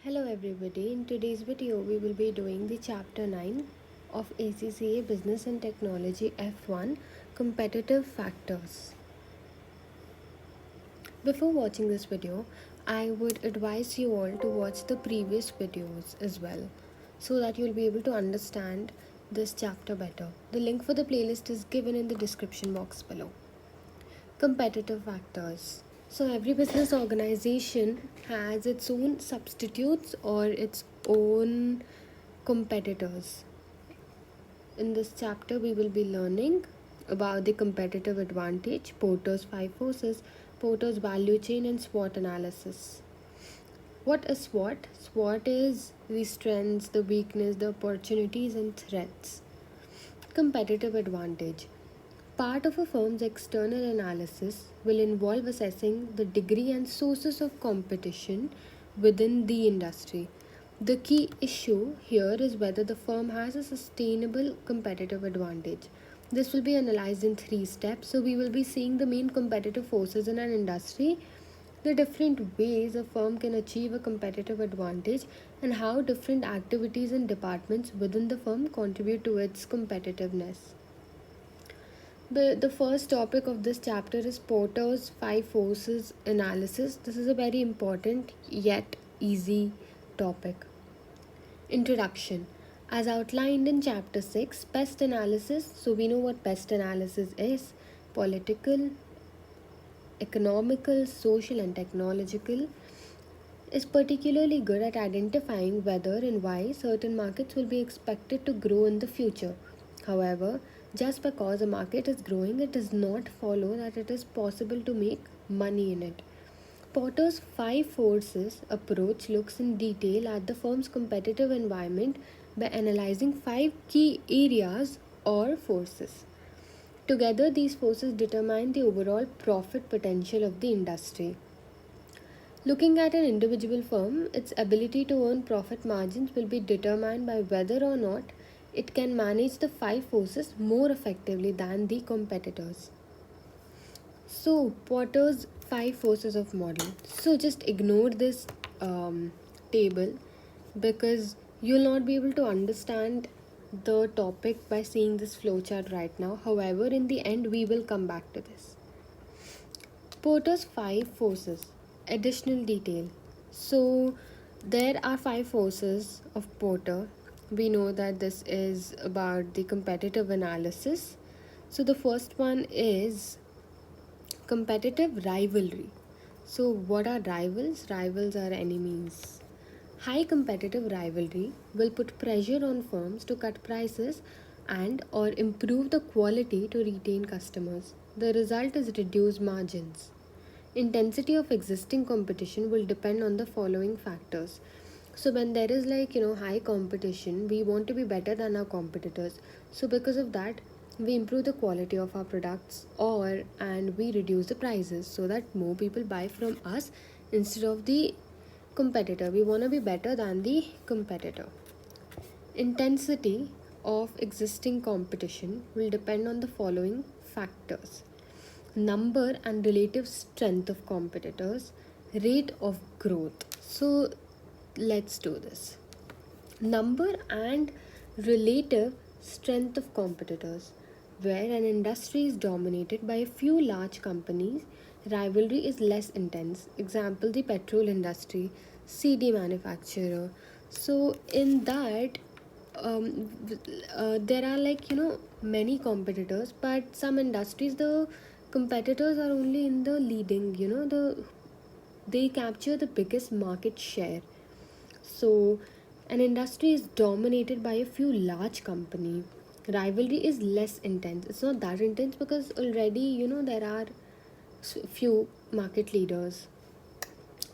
Hello everybody, in today's video we will be doing the chapter 9 of ACCA Business and Technology F1 Competitive Factors. Before watching this video, I would advise you all to watch the previous videos as well so that you'll be able to understand this chapter better. The link for the playlist is given in the description box below. Competitive factors. So every business organization has its own substitutes or its own competitors. In this chapter, we will be learning about the competitive advantage, Porter's 5 forces, Porter's value chain, and SWOT analysis. What is SWOT? SWOT is the strengths, the weakness, the opportunities, and threats. Competitive advantage. Part of a firm's external analysis will involve assessing the degree and sources of competition within the industry. The key issue here is whether the firm has a sustainable competitive advantage. This will be analyzed in 3 steps. So, we will be seeing the main competitive forces in an industry, the different ways a firm can achieve a competitive advantage, and how different activities and departments within the firm contribute to its competitiveness. The first topic of this chapter is Porter's 5 forces analysis. This is a very important yet easy topic. Introduction. As outlined in chapter 6, pest analysis. So we know what pest analysis is: political, economical, social, and technological. Is particularly good at identifying whether and why certain markets will be expected to grow in the future. However, just because a market is growing, it does not follow that it is possible to make money in it. Porter's 5 forces approach looks in detail at the firm's competitive environment by analyzing 5 key areas or forces. Together, these forces determine the overall profit potential of the industry. Looking at an individual firm, its ability to earn profit margins will be determined by whether or not it can manage the 5 forces more effectively than the competitors. So, Porter's 5 forces of model. So, just ignore this table because you'll not be able to understand the topic by seeing this flowchart right now. However, in the end, we will come back to this. Porter's 5 forces. Additional detail. So, there are 5 forces of Porter. We know that this is about the competitive analysis. So, the first one is competitive rivalry. So, what are rivals? Rivals are enemies. High competitive rivalry will put pressure on firms to cut prices and or improve the quality to retain customers. The result is reduced margins. Intensity of existing competition will depend on the following factors. So when there is high competition, we want to be better than our competitors. So because of that, we improve the quality of our products and we reduce the prices so that more people buy from us instead of the competitor. We want to be better than the competitor. Intensity of existing competition will depend on the following factors: number and relative strength of competitors, rate of growth. So let's do this. Number and relative strength of competitors. Where an industry is dominated by a few large companies, rivalry is less intense. Example, the petrol industry, CD manufacturer. So in that, there are many competitors, but some industries the competitors are only in the leading, they capture the biggest market share. So an industry is dominated by a few large company, rivalry is less intense. It's not that intense because already there are few market leaders.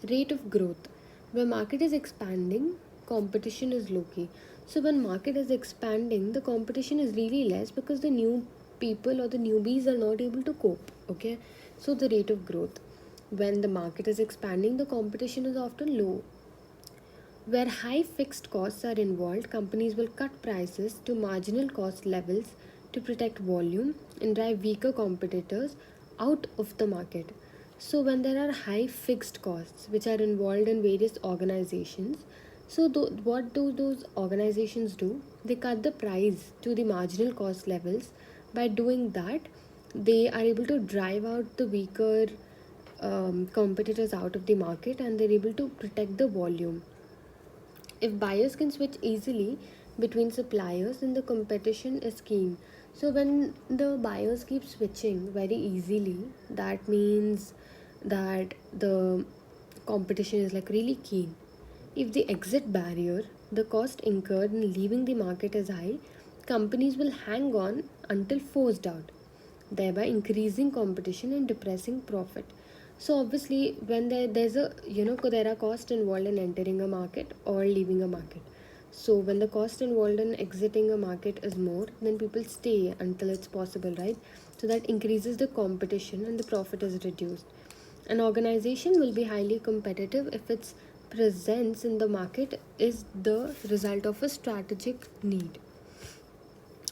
Rate of growth. Where market is expanding, competition is low key. So when market is expanding, the competition is really less because the new people or the newbies are not able to cope. Okay, so the rate of growth. When the market is expanding, the competition is often low. Where high fixed costs are involved, companies will cut prices to marginal cost levels to protect volume and drive weaker competitors out of the market. So when there are high fixed costs which are involved in various organizations, so what do those organizations do? They cut the price to the marginal cost levels. By doing that, they are able to drive out the weaker competitors out of the market, and they're able to protect the volume. If buyers can switch easily between suppliers, then the competition is keen. So when the buyers keep switching very easily, that means that the competition is like really keen. If the exit barrier, the cost incurred in leaving the market is high, companies will hang on until forced out, thereby increasing competition and depressing profit. So obviously, when there's a there are costs involved in entering a market or leaving a market. So when the cost involved in exiting a market is more, then people stay until it's possible, right? So that increases the competition and the profit is reduced. An organization will be highly competitive if its presence in the market is the result of a strategic need.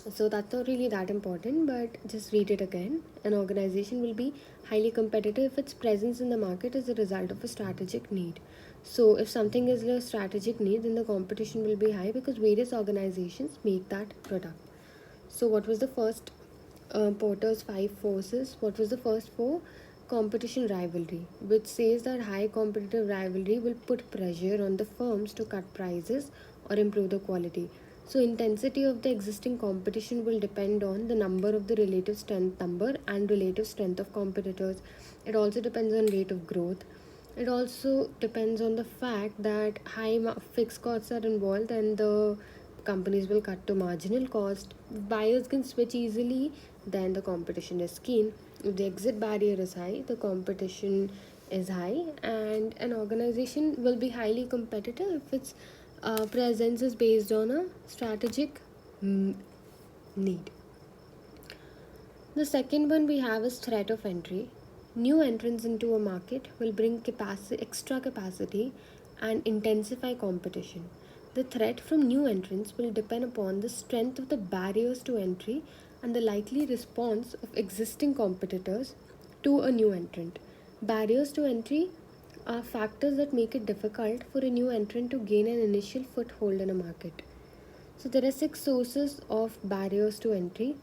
So that's not really that important, but just read it again. An organization will be highly competitive if its presence in the market is a result of a strategic need. So if something is a strategic need, then the competition will be high because various organizations make that product. So what was the first Porter's five forces? What was the first four? Competition rivalry, which says that high competitive rivalry will put pressure on the firms to cut prices or improve the quality. So intensity of the existing competition will depend on the number of the relative strength number and relative strength of competitors. It also depends on rate of growth. It also depends on the fact that fixed costs are involved and the companies will cut to marginal cost. If buyers can switch easily, then the competition is keen. If the exit barrier is high, the competition is high, and an organization will be highly competitive if its presence is based on a strategic need. The second one we have is threat of entry. New entrants into a market will bring extra capacity and intensify competition. The threat from new entrants will depend upon the strength of the barriers to entry and the likely response of existing competitors to a new entrant. Barriers to entry are factors that make it difficult for a new entrant to gain an initial foothold in a market. So there are six sources of barriers to entry.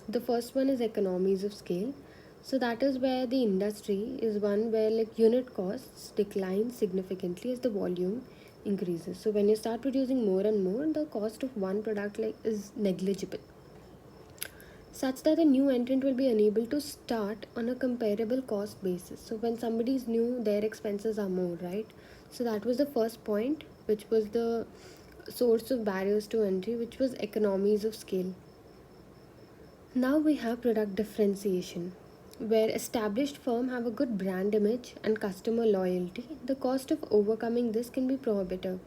The first one is economies of scale. So that is where the industry is one where like unit costs decline significantly as the volume increases. So when you start producing more and more, the cost of one product like is negligible, such that a new entrant will be unable to start on a comparable cost basis. So when somebody is new, their expenses are more, right? So that was the first point, which was the source of barriers to entry, which was economies of scale. Now we have product differentiation, where established firms have a good brand image and customer loyalty. The cost of overcoming this can be prohibitive.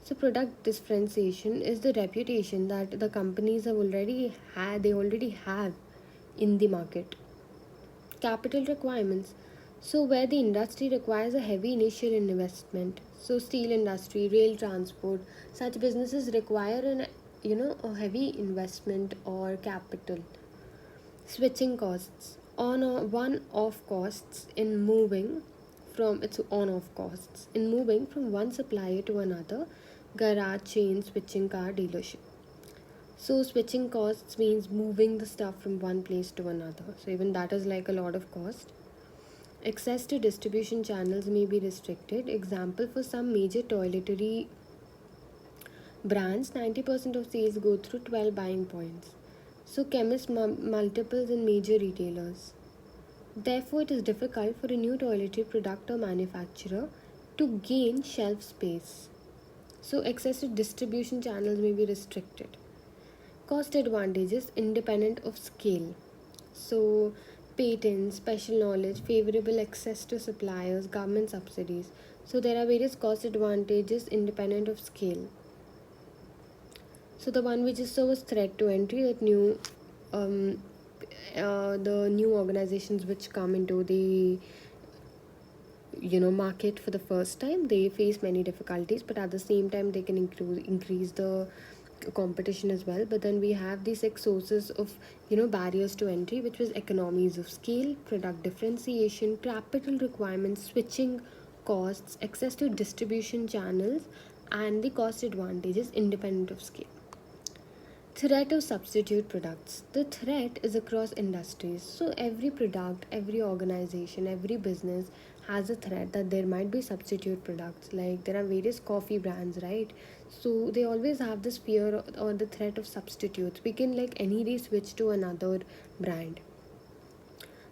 So product differentiation is the reputation that the companies already have in the market. Capital requirements. So where the industry requires a heavy initial investment. So steel industry, rail transport, such businesses require a heavy investment or capital. Switching costs. On off costs in moving from its on off costs in moving from one supplier to another, garage chain, switching car dealership. So switching costs means moving the stuff from one place to another. So even that is like a lot of cost. Access to distribution channels may be restricted. Example, for some major toiletry brands, 90% of sales go through 12 buying points. So chemist multiples in major retailers. Therefore, it is difficult for a new toiletry product or manufacturer to gain shelf space. So access to distribution channels may be restricted. Cost advantages independent of scale. So patents, special knowledge, favorable access to suppliers, government subsidies. So there are various cost advantages independent of scale. So the one which is so threat to entry, that the new organizations which come into the market for the first time, they face many difficulties, but at the same time they can increase the competition as well. But then we have the six sources of barriers to entry, which was economies of scale, product differentiation, capital requirements, switching costs, access to distribution channels, and the cost advantages independent of scale. Threat of substitute products. The threat is across industries. So every product, every organization, every business has a threat that there might be substitute products. Like there are various coffee brands, right? So they always have this fear or the threat of substitutes. We can like any day switch to another brand.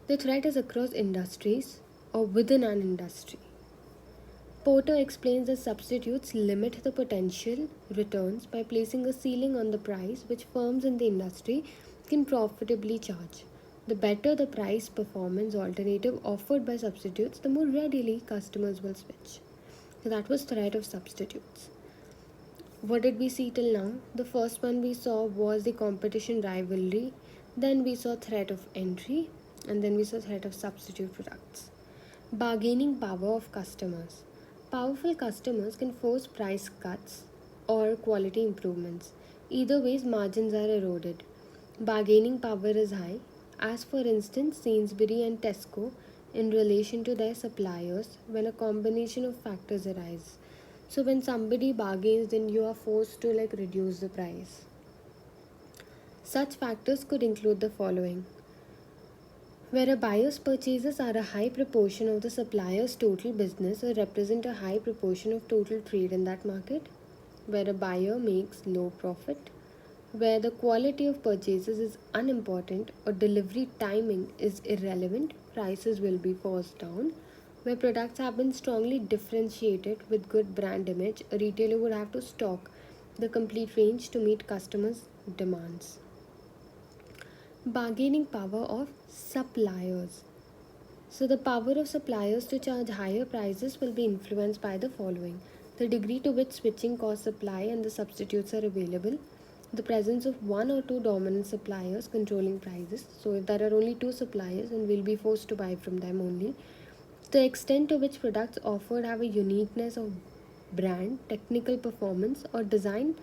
The threat is across industries or within an industry. Porter explains that substitutes limit the potential returns by placing a ceiling on the price which firms in the industry can profitably charge. The better the price performance alternative offered by substitutes, the more readily customers will switch. So that was threat of substitutes. What did we see till now? The first one we saw was the competition rivalry, then we saw threat of entry, and then we saw threat of substitute products. Bargaining power of customers. Powerful customers can force price cuts or quality improvements. Either ways, margins are eroded. Bargaining power is high, as for instance, Sainsbury and Tesco in relation to their suppliers when a combination of factors arise. So when somebody bargains, then you are forced to like reduce the price. Such factors could include the following: where a buyer's purchases are a high proportion of the supplier's total business or represent a high proportion of total trade in that market, where a buyer makes low profit, where the quality of purchases is unimportant or delivery timing is irrelevant, prices will be forced down, where products have been strongly differentiated with good brand image, a retailer would have to stock the complete range to meet customers' demands. Bargaining power of suppliers. So, the power of suppliers to charge higher prices will be influenced by the following: the degree to which switching cost supply and the substitutes are available, the presence of one or two dominant suppliers controlling prices. So, if there are only two suppliers, then we'll be forced to buy from them only. The extent to which products offered have a uniqueness of brand, technical performance, or design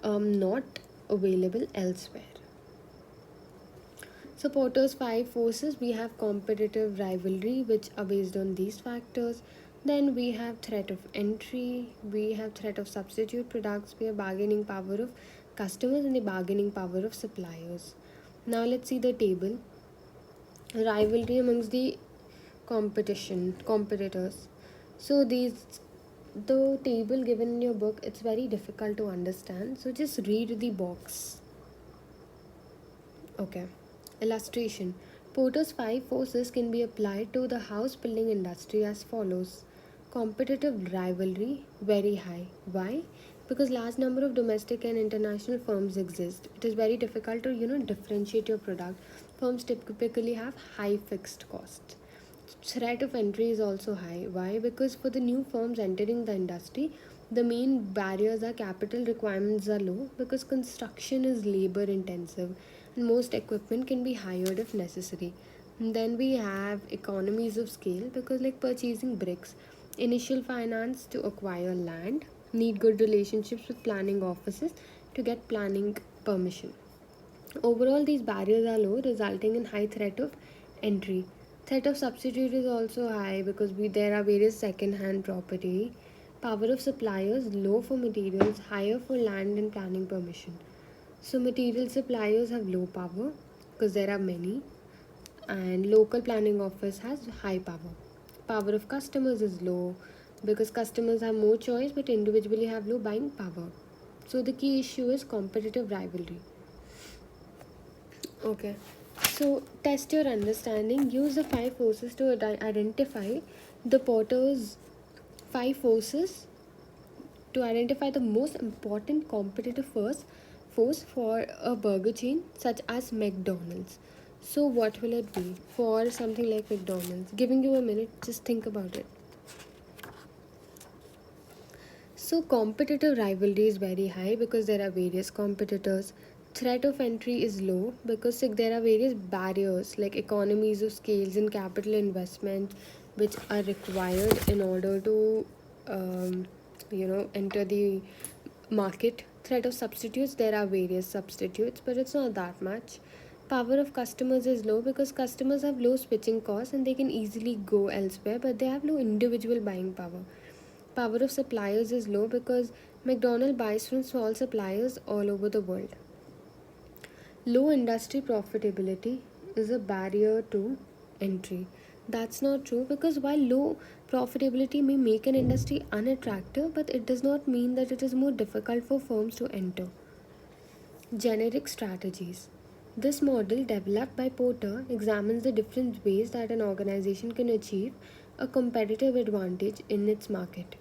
not available elsewhere. So Porter's five forces, we have competitive rivalry, which are based on these factors. Then we have threat of entry, we have threat of substitute products, we have bargaining power of customers and the bargaining power of suppliers. Now let's see the table. Rivalry amongst the competitors. So the table given in your book, it's very difficult to understand. So just read the box. Okay. Illustration. Porter's five forces can be applied to the house building industry as follows. Competitive rivalry, very high. Why? Because large number of domestic and international firms exist. It is very difficult to differentiate your product. Firms typically have high fixed costs. Threat of entry is also high. Why? Because for the new firms entering the industry, the main barriers are capital requirements are low because construction is labor intensive and most equipment can be hired if necessary. And then we have economies of scale because like purchasing bricks, initial finance to acquire land, need good relationships with planning offices to get planning permission. Overall, these barriers are low, resulting in high threat of entry. Threat of substitute is also high because there are various second-hand property. Power of suppliers low for materials, higher for land and planning permission. So material suppliers have low power because there are many, and local planning office has high power. Power of customers is low because customers have more choice but individually have low buying power. So the key issue is competitive rivalry. Okay, so test your understanding. Use the five forces to identify the Porter's five forces to identify the most important competitive force for a burger chain such as McDonald's. So what will it be for something like McDonald's? Giving you a minute, just think about it. So competitive rivalry is very high because there are various competitors. Threat of entry is low because there are various barriers like economies of scales and capital investment which are required in order to enter the market Threat of substitutes, there are various substitutes, but it's not that much. Power of customers is low because customers have low switching costs and they can easily go elsewhere, but they have low individual buying power. Power of suppliers is low because McDonald's buys from small suppliers all over the world. Low industry profitability is a barrier to entry. That's not true because while low profitability may make an industry unattractive, but it does not mean that it is more difficult for firms to enter. Generic strategies. This model, developed by Porter, examines the different ways that an organization can achieve a competitive advantage in its market.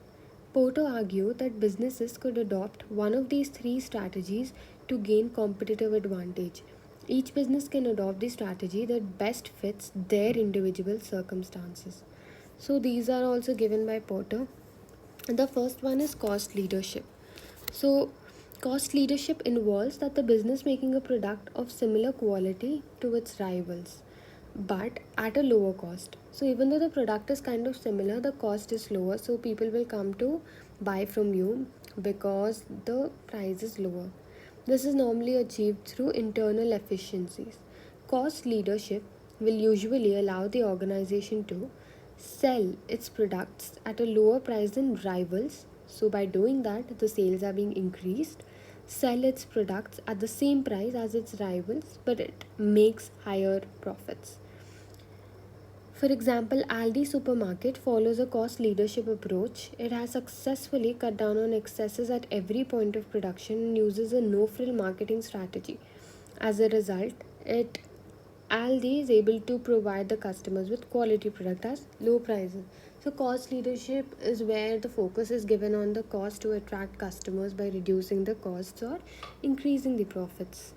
Porter argued that businesses could adopt one of these three strategies to gain competitive advantage. Each business can adopt the strategy that best fits their individual circumstances. So, these are also given by Porter. The first one is cost leadership. So, cost leadership involves that the business making a product of similar quality to its rivals but at a lower cost. So, even though the product is kind of similar, the cost is lower, so people will come to buy from you because the price is lower. This is normally achieved through internal efficiencies. Cost leadership will usually allow the organization to sell its products at a lower price than rivals. So, by doing that, the sales are being increased. Sell its products at the same price as its rivals, but it makes higher profits. For example, Aldi supermarket follows a cost leadership approach. It has successfully cut down on excesses at every point of production and uses a no-frill marketing strategy. As a result, it Aldi is able to provide the customers with quality product at low prices. So cost leadership is where the focus is given on the cost to attract customers by reducing the costs or increasing the profits.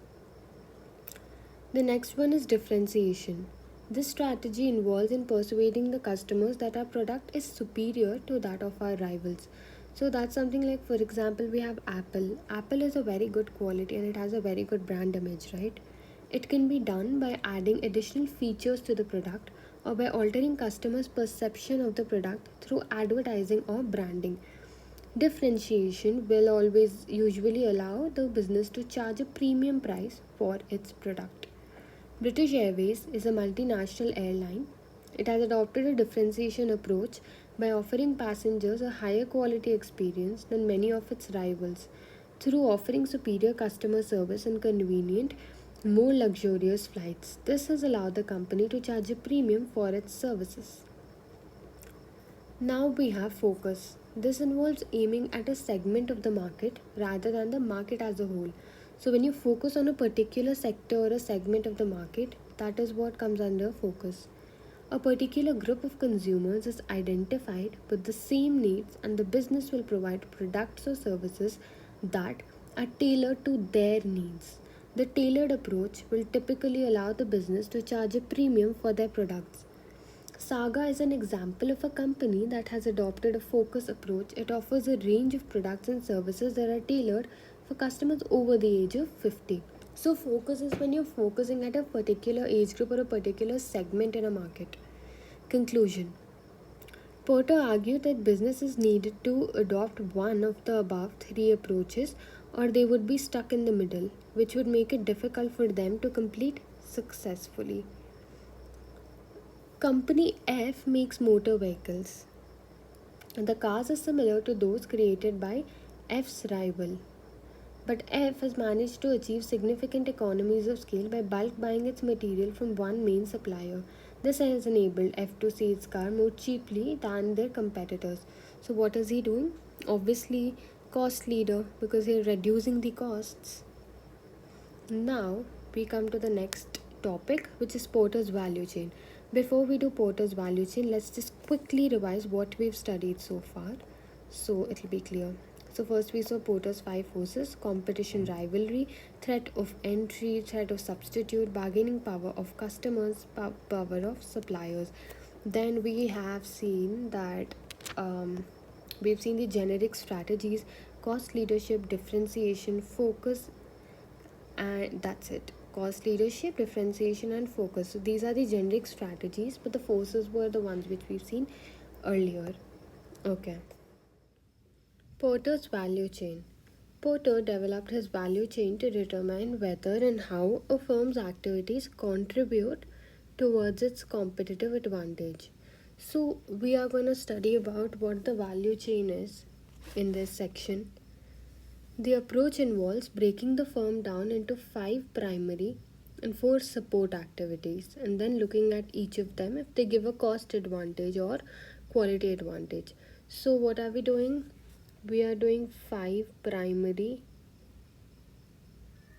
The next one is differentiation. This strategy involves in persuading the customers that our product is superior to that of our rivals. So that's something like, for example, we have Apple. Apple is a very good quality and it has a very good brand image, right? It can be done by adding additional features to the product or by altering customers' perception of the product through advertising or branding. Differentiation will always usually allow the business to charge a premium price for its product. British Airways is a multinational airline. It has adopted a differentiation approach by offering passengers a higher quality experience than many of its rivals through offering superior customer service and convenient, more luxurious flights. This has allowed the company to charge a premium for its services. Now we have focus. This involves aiming at a segment of the market rather than the market as a whole. So, when you focus on a particular sector or a segment of the market, that is what comes under focus. A particular group of consumers is identified with the same needs, and the business will provide products or services that are tailored to their needs. The tailored approach will typically allow the business to charge a premium for their products. Saga is an example of a company that has adopted a focus approach. It offers a range of products and services that are tailored for customers over the age of 50. So, focus is when you're focusing at a particular age group or a particular segment in a market. Conclusion. Porter argued that businesses needed to adopt one of the above three approaches or they would be stuck in the middle, which would make it difficult for them to compete successfully. Company F makes motor vehicles. The cars are similar to those created by F's rival. But F has managed to achieve significant economies of scale by bulk buying its material from one main supplier. This has enabled F to sell its car more cheaply than their competitors. So, what is he doing? Obviously, cost leader because he's reducing the costs. Now, we come to the next topic, which is Porter's value chain. Before we do Porter's value chain, let's just quickly revise what we've studied so far so it'll be clear. So, first we saw Porter's five forces: competition, rivalry, threat of entry, threat of substitute, bargaining power of customers, power of suppliers. Then we have seen that we've seen the generic strategies: cost leadership, differentiation, focus, and that's it. Cost leadership, differentiation, and focus. So these are the generic strategies, but the forces were the ones which we've seen earlier. Okay. Porter's value chain. Porter developed his value chain to determine whether and how a firm's activities contribute towards its competitive advantage. So, we are going to study about what the value chain is in this section. The approach involves breaking the firm down into 5 primary and 4 support activities and then looking at each of them if they give a cost advantage or quality advantage. So, what are we doing? We are doing 5 primary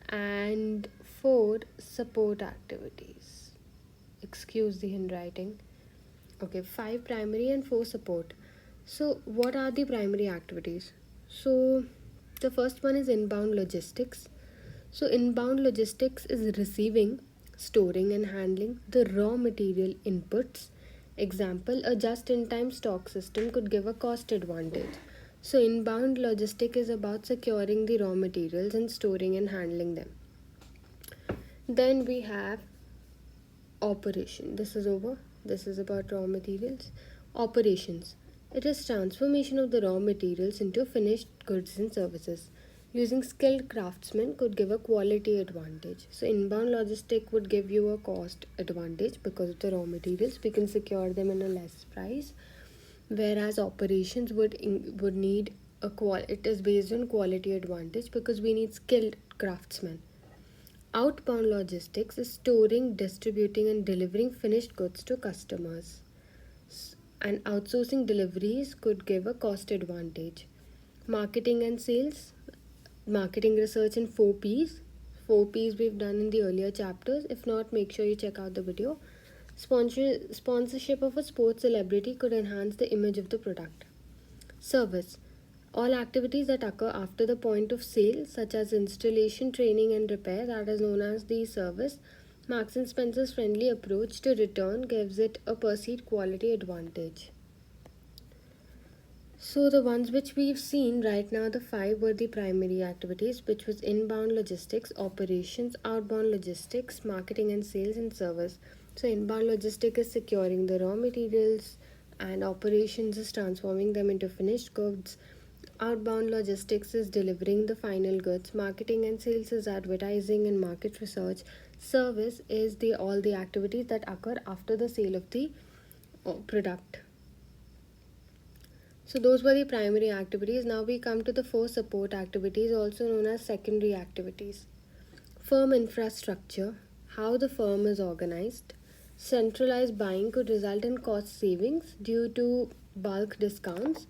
and 4 support activities. Excuse the handwriting. Okay, 5 primary and 4 support. So, what are the primary activities? So, the first one is inbound logistics. So, inbound logistics is receiving, storing, and handling the raw material inputs. Example, a just in time stock system could give a cost advantage. So, inbound logistic is about securing the raw materials and storing and handling them. Then we have operation. This is over. This is about raw materials. Operations. It is transformation of the raw materials into finished goods and services. Using skilled craftsmen could give a quality advantage. So inbound logistic would give you a cost advantage because of the raw materials. We can secure them in a less price. Whereas operations would need it is based on quality advantage because we need skilled craftsmen. Outbound logistics is storing, distributing, and delivering finished goods to customers. And outsourcing deliveries could give a cost advantage. Marketing and sales, marketing research in 4 Ps. 4 Ps we've done in the earlier chapters. If not, make sure you check out the video. Sponsorship of a sports celebrity could enhance the image of the product. Service. All activities that occur after the point of sale, such as installation, training, and repair, that is known as the service. Marks and Spencer's friendly approach to return gives it a perceived quality advantage. So the ones which we've seen right now, the 5 were the primary activities, which was inbound logistics, operations, outbound logistics, marketing and sales, and service. So inbound logistics is securing the raw materials, and operations is transforming them into finished goods. Outbound logistics is delivering the final goods. Marketing and sales is advertising and market research. Service is all the activities that occur after the sale of the product. So those were the primary activities. Now we come to the 4 support activities, also known as secondary activities. Firm infrastructure, how the firm is organized. Centralized buying could result in cost savings due to bulk discounts.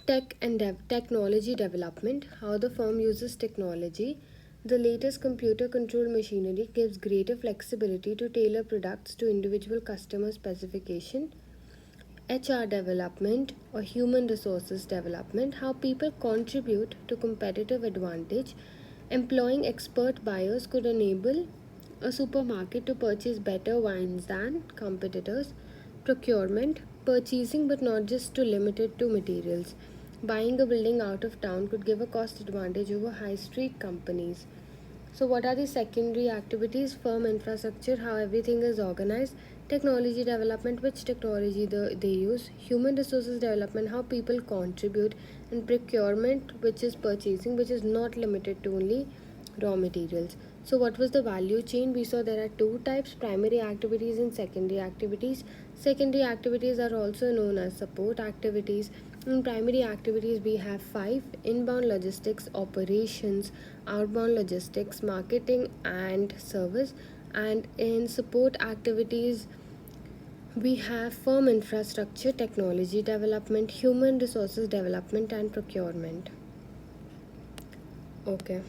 Tech and technology development, how the firm uses technology. The latest computer controlled machinery gives greater flexibility to tailor products to individual customer specification. HR development or human resources development, how people contribute to competitive advantage. Employing expert buyers could enable a supermarket to purchase better wines than competitors. Procurement, purchasing but not just to limit it to materials. Buying a building out of town could give a cost advantage over high street companies. So, what are the secondary activities? Firm infrastructure, how everything is organized. Technology development, which technology they use. Human resources development, how people contribute. And procurement, which is purchasing, which is not limited to only raw materials. So, what was the value chain? We saw there are 2 types, primary activities and secondary activities. Secondary activities are also known as support activities. In primary activities, we have 5: inbound logistics, operations, outbound logistics, marketing, and service. And in support activities, we have firm infrastructure, technology development, human resources development, and procurement. Okay.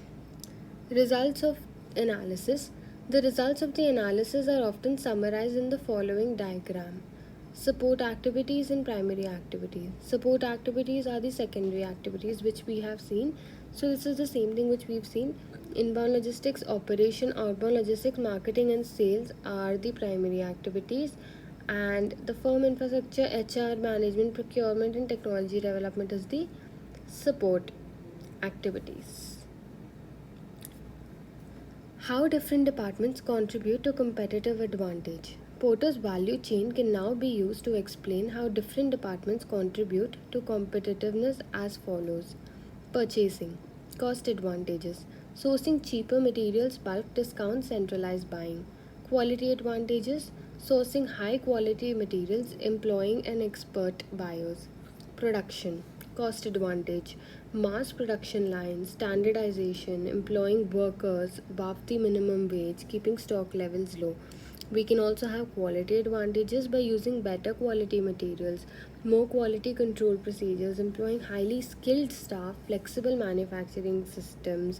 Results of analysis. The results of the analysis are often summarized in the following diagram. Support activities and primary activities. Support activities are the secondary activities which we have seen. So this is the same thing which we've seen. Inbound logistics, operation, outbound logistics, marketing and sales are the primary activities, and the firm infrastructure, HR, management, procurement and technology development is the support activities. How different departments contribute to competitive advantage. Porter's value chain can now be used to explain how different departments contribute to competitiveness as follows. Purchasing Cost advantages: sourcing cheaper materials, bulk discounts, centralized buying. Quality advantages: sourcing high quality materials, employing an expert buyers. Production cost advantage: mass production lines, standardization, employing workers above the minimum wage, keeping stock levels low. We can also have quality advantages by using better quality materials, more quality control procedures, employing highly skilled staff, flexible manufacturing systems,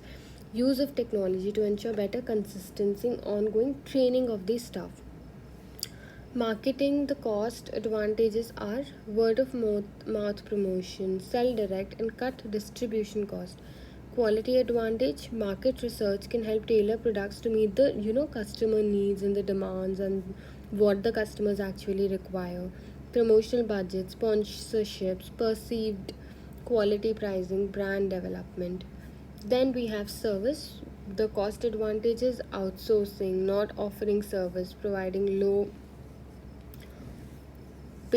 use of technology to ensure better consistency, ongoing training of the staff. Marketing: the cost advantages are word of mouth promotion, sell direct, and cut distribution cost. Quality advantage: market research can help tailor products to meet the customer needs and the demands and what the customers actually require. Promotional budgets, sponsorships, perceived quality pricing, brand development. Then we have service. The cost advantages: outsourcing, not offering service, providing low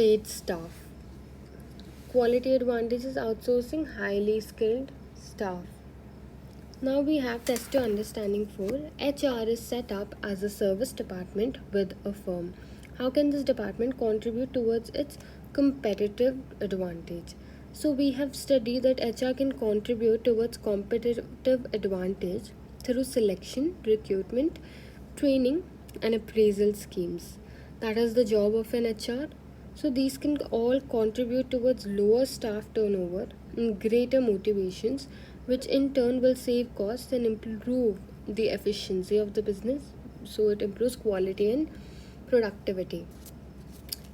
paid staff. Quality advantages: outsourcing, highly skilled staff. Now we have tester understanding 4. HR is set up as a service department with a firm. How can this department contribute towards its competitive advantage? So we have studied that HR can contribute towards competitive advantage through selection, recruitment, training, and appraisal schemes. That is the job of an HR. So these can all contribute towards lower staff turnover and greater motivations, which in turn will save costs and improve the efficiency of the business. So it improves quality and productivity.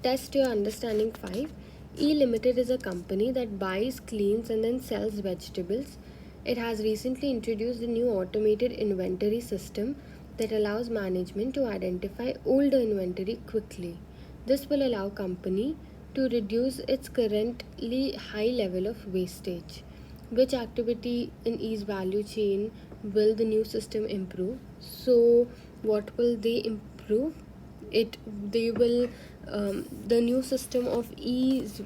Test your understanding 5. E Limited is a company that buys, cleans, and then sells vegetables. It has recently introduced a new automated inventory system that allows management to identify older inventory quickly. This will allow company to reduce its currently high level of wastage. Which activity in E's value chain will the new system improve? So what will they improve? It they will The new system of ease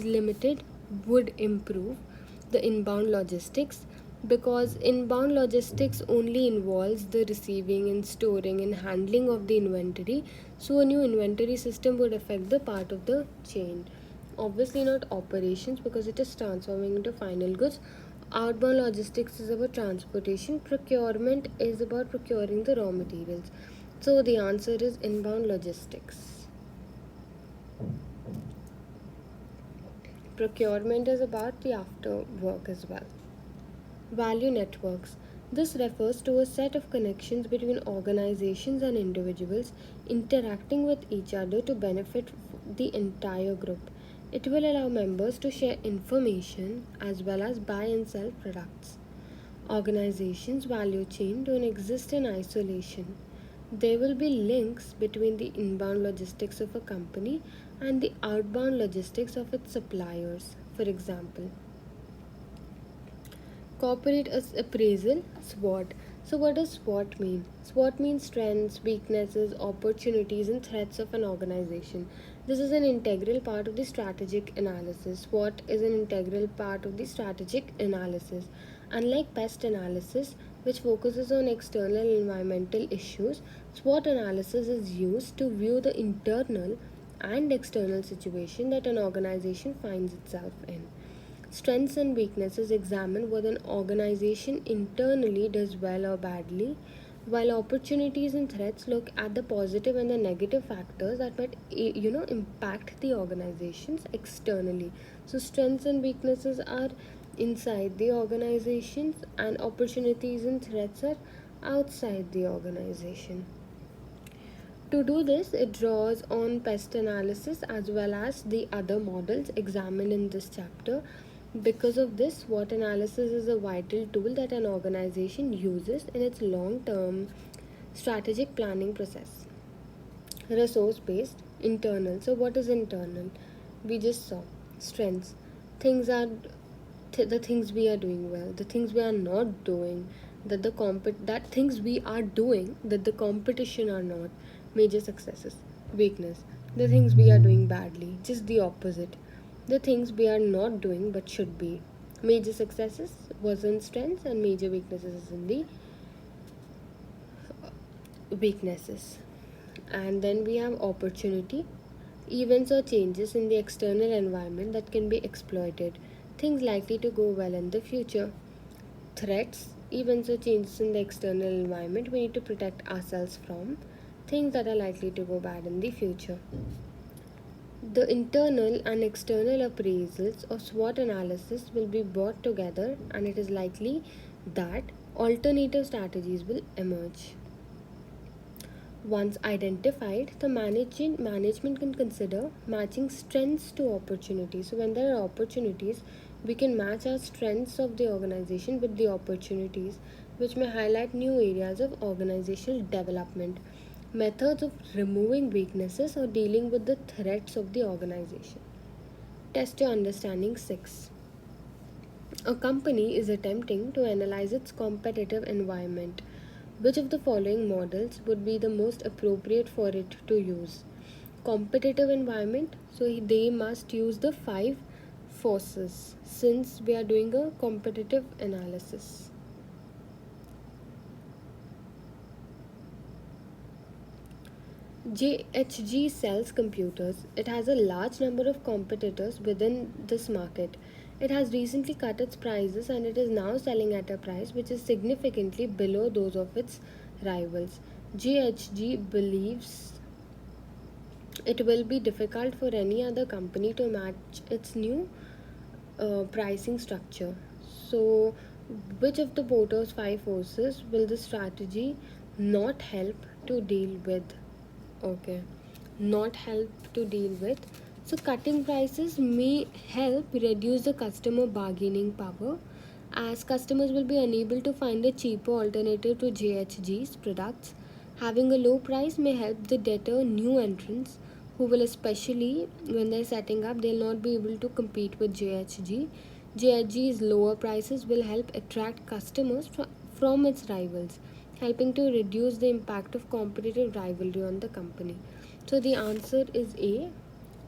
limited would improve the inbound logistics, because inbound logistics only involves the receiving and storing and handling of the inventory. So a new inventory system would affect the part of the chain, obviously not operations, because it is transforming into final goods. Outbound logistics is about transportation, procurement is about procuring the raw materials. So the answer is inbound logistics. Procurement is about the after work as well. Value networks. This refers to a set of connections between organizations and individuals interacting with each other to benefit the entire group. It will allow members to share information as well as buy and sell products. Organizations' value chain don't exist in isolation. There will be links between the inbound logistics of a company and the outbound logistics of its suppliers. For example, corporate appraisal, SWOT. So what does SWOT mean? SWOT means strengths, weaknesses, opportunities, and threats of an organization. This is an integral part of the strategic analysis. SWOT is an integral part of the strategic analysis. Unlike pest analysis, which focuses on external environmental issues, SWOT analysis is used to view the internal and external situation that an organization finds itself in. Strengths and weaknesses examine what an organization internally does well or badly, while opportunities and threats look at the positive and the negative factors that might impact the organizations externally. So strengths and weaknesses are inside the organizations, and opportunities and threats are outside the organization. To do this, it draws on pest analysis as well as the other models examined in this chapter. Because of this, SWOT analysis is a vital tool that an organization uses in its long term strategic planning process. Resource based, internal. So, what is internal? We just saw strengths. Things are the things we are doing well, the things we are not doing, that things we are doing that the competition are not. Major successes. Weakness: the things we are doing badly, just the opposite, the things we are not doing but should be. Major successes was in strengths and major weaknesses is in the weaknesses. And then we have opportunity, events or changes in the external environment that can be exploited, things likely to go well in the future. Threats, events or changes in the external environment we need to protect ourselves from, things that are likely to go bad in the future. The internal and external appraisals of SWOT analysis will be brought together, and it is likely that alternative strategies will emerge. Once identified, the management can consider matching strengths to opportunities. So, when there are opportunities, we can match our strengths of the organization with the opportunities, which may highlight new areas of organizational development. Methods of removing weaknesses or dealing with the threats of the organization. Test your understanding 6. A company is attempting to analyze its competitive environment. Which of the following models would be the most appropriate for it to use? Competitive environment, so they must use the 5 forces since we are doing a competitive analysis. JHG sells computers. It has a large number of competitors within this market. It has recently cut its prices and it is now selling at a price which is significantly below those of its rivals. JHG believes it will be difficult for any other company to match its new pricing structure. So, which of the Porter's 5 forces will the strategy not help to deal with? Okay, not help to deal with. So, cutting prices may help reduce the customer bargaining power as customers will be unable to find a cheaper alternative to JHG's products. Having a low price may help the deter new entrants who will, especially when they're setting up, they'll not be able to compete with JHG. JHG's lower prices will help attract customers from its rivals, helping to reduce the impact of competitive rivalry on the company. So the answer is A,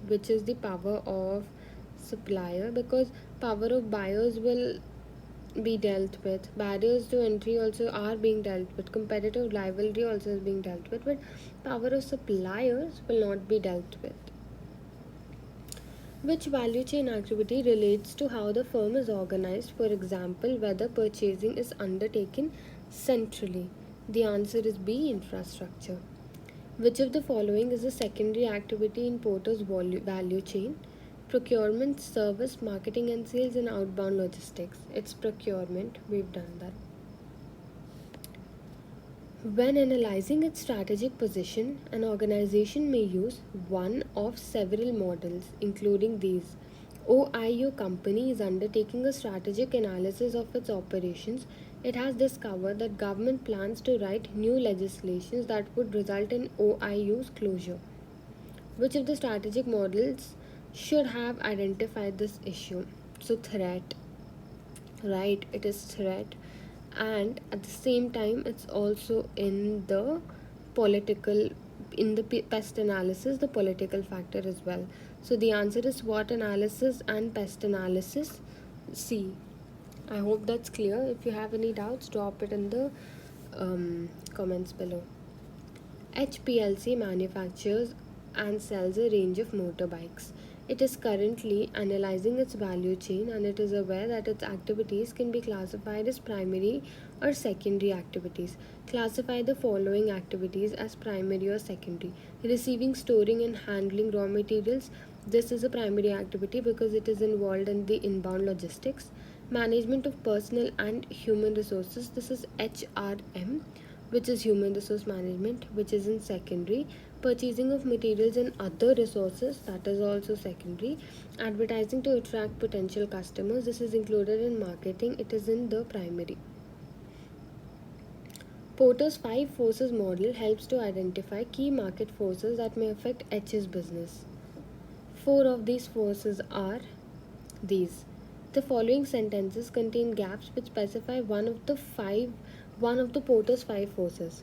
which is the power of supplier, because power of buyers will be dealt with. Barriers to entry also are being dealt with. Competitive rivalry also is being dealt with, but power of suppliers will not be dealt with. Which value chain activity relates to how the firm is organized? For example, whether purchasing is undertaken centrally. The answer is B, infrastructure. Which of the following is a secondary activity in Porter's value chain? Procurement, service, marketing and sales, and outbound logistics. It's procurement. We've done that. When analyzing its strategic position, an organization may use one of several models, including these. OIU company is undertaking a strategic analysis of its operations. It has discovered that government plans to write new legislations that would result in OIU's closure. Which of the strategic models should have identified this issue? So, threat, right? It is threat, and at the same time, it's also in the political, in the pest analysis, the political factor as well. So, the answer is SWOT analysis and pest analysis. C. I hope that's clear. If you have any doubts, drop it in the comments below. HPLC manufactures and sells a range of motorbikes. It is currently analyzing its value chain and it is aware that its activities can be classified as primary or secondary activities. Classify the following activities as primary or secondary. Receiving, storing, and handling raw materials. This is a primary activity because it is involved in the inbound logistics. Management of personal and human resources. This is HRM, which is human resource management, which is in secondary. Purchasing of materials and other resources, that is also secondary. Advertising to attract potential customers, this is included in marketing, it is in the primary. Porter's 5 forces model helps to identify key market forces that may affect H's business. 4 of these forces are these. The following sentences contain gaps which specify one of the Porter's 5 forces.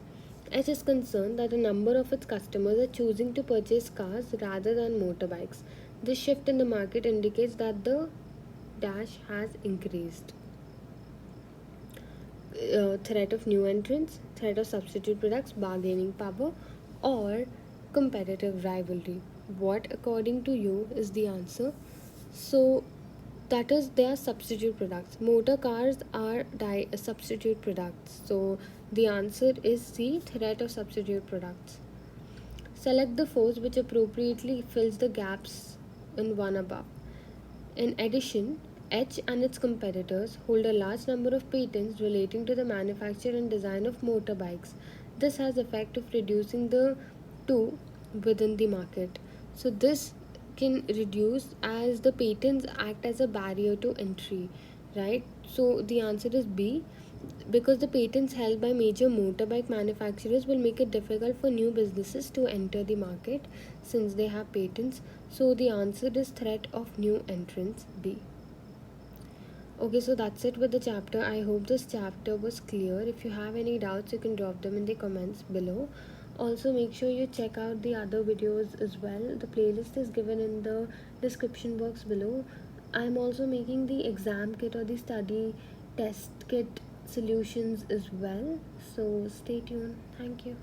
H is concerned that a number of its customers are choosing to purchase cars rather than motorbikes. This shift in the market indicates that the dash has increased. Threat of new entrants, threat of substitute products, bargaining power, or competitive rivalry. What, according to you, is the answer? So, that is, they are substitute products. Motor cars are substitute products. So, the answer is C, threat of substitute products. Select the force which appropriately fills the gaps in one above. In addition, H and its competitors hold a large number of patents relating to the manufacture and design of motorbikes. This has the effect of reducing the two within the market. So this can reduce as the patents act as a barrier to entry, right? So the answer is B, because the patents held by major motorbike manufacturers will make it difficult for new businesses to enter the market since they have patents. So the answer is threat of new entrants, B. Okay, so that's it with the chapter. I hope this chapter was clear. If you have any doubts, you can drop them in the comments below. Also, make sure you check out the other videos as well. The playlist is given in the description box below. I'm also making the exam kit or the study test kit solutions as well. So, stay tuned. Thank you.